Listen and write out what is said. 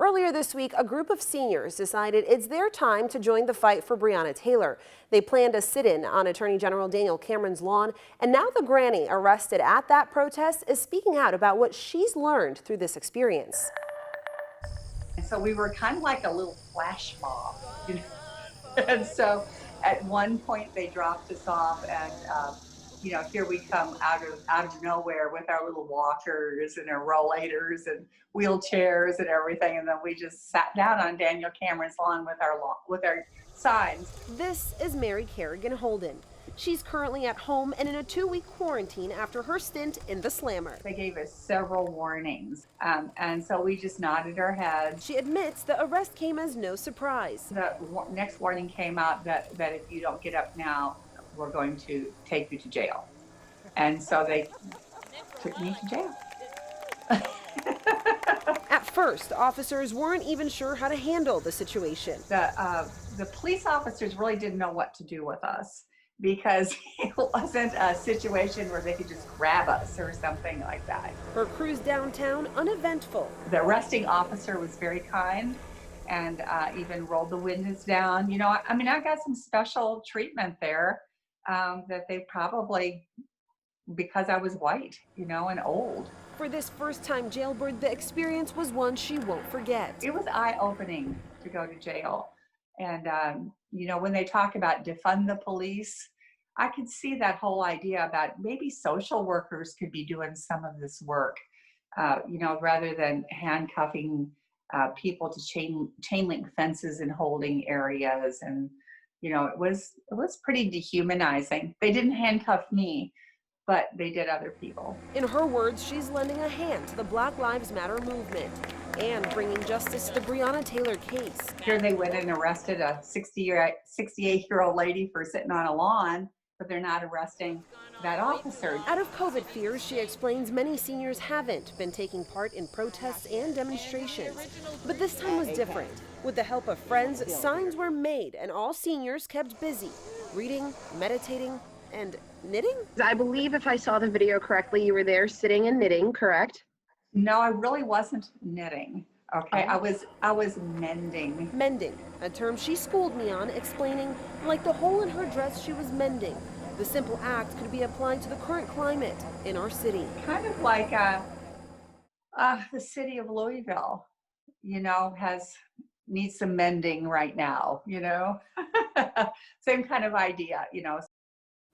Earlier this week, a group of seniors decided it's their time to join the fight for Breonna Taylor. They planned a sit-in on Attorney General Daniel Cameron's lawn, and now the granny arrested at that protest is speaking out about what she's learned through this experience. And so we were kind of like a little flash mob, you know. And so at one point they dropped us off, and here we come out of nowhere with our little walkers and our rollators and wheelchairs and everything, and then we just sat down on Daniel Cameron's lawn with our signs. This is Carrigan Holden. She's currently at home and in a 2-week quarantine after her stint in the slammer. They gave us several warnings, and so we just nodded our heads. She admits the arrest came as no surprise. The next warning came out that if you don't get up now, we're going to take you to jail. And so they took me to jail. At first, officers weren't even sure how to handle the situation. The police officers really didn't know what to do with us, because it wasn't a situation where they could just grab us or something like that. Her cruise downtown uneventful. The arresting officer was very kind and even rolled the windows down. I got some special treatment there that they probably, because I was white, and old. For this first-time jailbird, the experience was one she won't forget. It was eye-opening to go to jail. And, when they talk about defund the police, I could see that whole idea about maybe social workers could be doing some of this work, rather than handcuffing people to chain link fences and holding areas. And, it was pretty dehumanizing. They didn't handcuff me, but they did other people. In her words, she's lending a hand to the Black Lives Matter movement and bringing justice to the Breonna Taylor case. Here they went and arrested a 68-year-old lady for sitting on a lawn, but they're not arresting that officer. Out of COVID fears, she explains many seniors haven't been taking part in protests and demonstrations. But this time was different. With the help of friends, signs were made and all seniors kept busy, reading, meditating, and knitting? I believe if I saw the video correctly, you were there sitting and knitting, correct? No, I really wasn't knitting. Okay, I was mending. Mending, a term she schooled me on, explaining, like the hole in her dress she was mending. The simple act could be applied to the current climate in our city. Kind of like the city of Louisville, needs some mending right now, Same kind of idea,